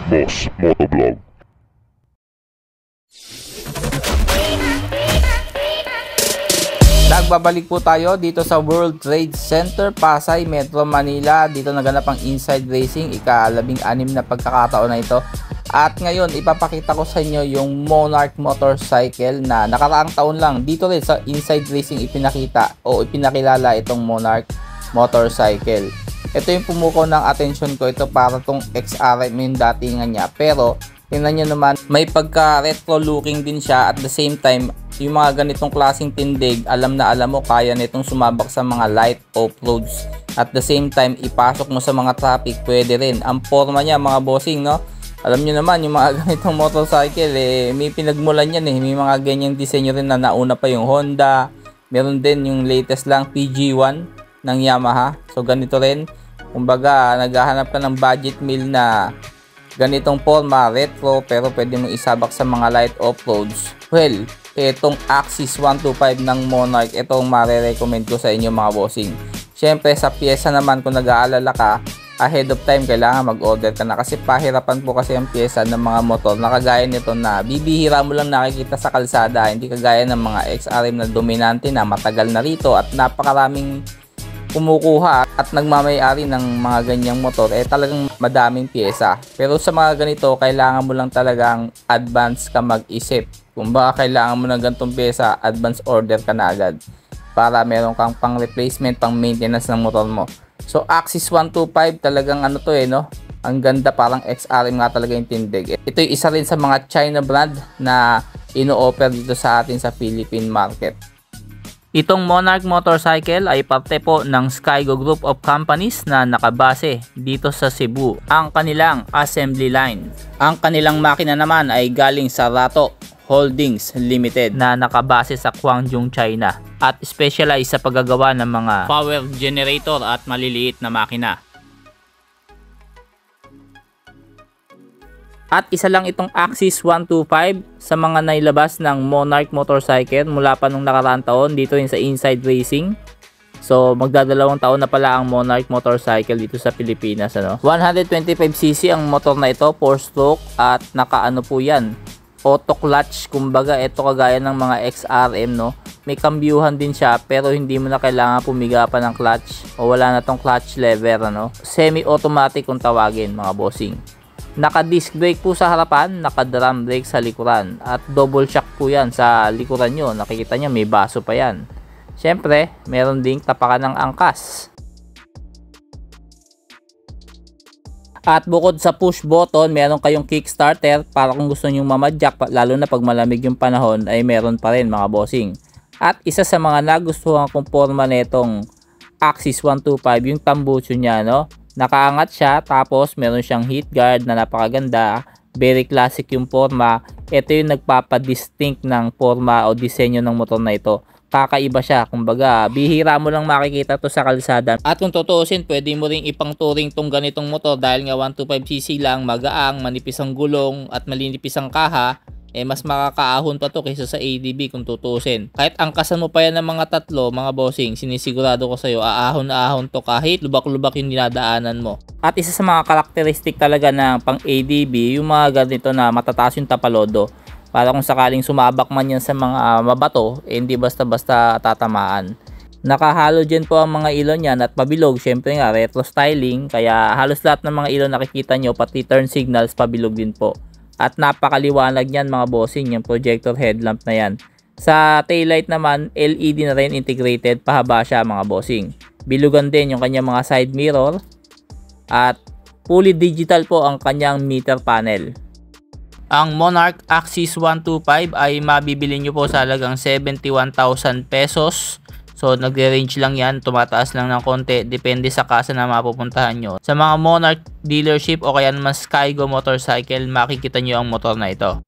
Boss Motovlog. Nagbabalik po tayo dito sa World Trade Center, Pasay, Metro Manila. Dito naganap ang Inside Racing, ika-16 na pagkakataon na ito. At ngayon, ipapakita ko sa inyo yung Monarch motorcycle na nakaraang taon lang dito rin sa Inside Racing ipinakita o ipinakilala itong Monarch motorcycle. Ito yung pumukaw ng attention ko, ito para tong XRM yung datingan niya. Pero tingnan nyo naman, may pagka-retro looking din siya. At the same time, yung mga ganitong klaseng tindig, alam na alam mo, kaya nitong sumabak sa mga light off-roads. At the same time, ipasok mo sa mga traffic, pwede rin. Ang forma niya mga bossing, no? Alam nyo naman, yung mga ganitong motorcycle, may pinagmulan yan eh. May mga ganyang disenyo rin na nauna pa yung Honda. Meron din yung latest lang, PG1 ng Yamaha. So ganito rin. Kumbaga, naghahanap ka ng budget meal na ganitong forma, retro, pero pwede mo isabak sa mga light off-roads. Well, itong Axis 125 ng Monarch, itong marirecommend ko sa inyo mga bossing. Siyempre, sa pyesa naman, kung nag-aalala ka, ahead of time, kailangan mag-order ka na. Kasi pahirapan po kasi ang pyesa ng mga motor na kagaya nito na bibihira mo lang nakikita sa kalsada. Hindi kagaya ng mga XRM na dominante na matagal na rito at napakaraming kumukuha at nagmamay-ari ng mga ganyang motor, talagang madaming pyesa. Pero sa mga ganito, kailangan mo lang talagang advance ka mag-isip. Kung baka kailangan mo ng ganitong pyesa, advance order ka na agad para meron kang pang replacement, pang maintenance ng motor mo. So Axis 125 talagang ano to no? Ang ganda, parang XRM nga talaga yung tindig. Ito yung isa rin sa mga China brand na ino-offer dito sa atin sa Philippine market. Itong Monarch motorcycle ay parte po ng Skygo Group of Companies na nakabase dito sa Cebu, ang kanilang assembly line. Ang kanilang makina naman ay galing sa Rato Holdings Limited na nakabase sa Guangzhou, China at specialize sa paggagawa ng mga power generator at maliliit na makina. At isa lang itong Axis 125 sa mga nailabas ng Monarch motorcycle mula pa nung nakaraang taon dito sa Inside Racing. So magdadalawang taon na pala ang Monarch motorcycle dito sa Pilipinas. 125cc ang motor na ito, 4-stroke at nakaano po yan, auto clutch. Kumbaga ito kagaya ng mga XRM may kambyuhan din siya pero hindi mo na kailangan pumiga pa ng clutch o wala na tong clutch lever semi-automatic kung tawagin mga bossing. Naka-disc brake po sa harapan, naka-drum brake sa likuran at double shock po yan sa likuran nyo. Nakikita nyo may baso pa yan. Siyempre, meron ding tapakan ng angkas. At bukod sa push button, meron kayong kickstarter para kung gusto nyo mamadyak, lalo na pag malamig yung panahon ay meron pa rin mga bossing. At isa sa mga nagustuhan kong forma netong Axis 125, yung tambucho niya nakaangat siya, tapos meron siyang heat guard na napakaganda. Very classic yung forma. Ito yung nagpapadistinct ng forma o disenyo ng motor na ito. Kakaiba siya. Kumbaga, bihira mo lang makikita to sa kalsada. At kung tutuusin, pwede mo ring ipang touring tong ganitong motor dahil nga 125cc lang, magaang, manipis ang gulong at malinipis ang kaha. Mas makakaahon pa to kaysa sa ADB kung tutuusin. Kahit angkasan mo pa yan ng mga tatlo, mga bossing, sinisigurado ko sa'yo, aahon-ahon to kahit lubak-lubak yung dinadaanan mo. At isa sa mga karakteristik talaga ng pang ADB, yung mga ganito na matataas yung tapalodo. Para kung sakaling sumabak man yan sa mga mabato, hindi basta-basta tatamaan. Naka-halogen po ang mga ilon yan at pabilog. Syempre nga, retro styling. Kaya halos lahat ng mga ilon nakikita nyo, pati turn signals, pabilog din po. At napakaliwanag niyan mga bossing, yung projector headlamp na yan. Sa taillight naman, LED na rin integrated, pahaba siya mga bossing. Bilugan din yung kanyang mga side mirror. At fully digital po ang kanyang meter panel. Ang Monarch Axis 125 ay mabibili nyo po sa halagang 71,000 pesos. So nagre-range lang yan, tumataas lang ng konti, depende sa kasa na mapupuntahan nyo. Sa mga Monarch dealership o kaya naman Skygo motorcycle, makikita nyo ang motor na ito.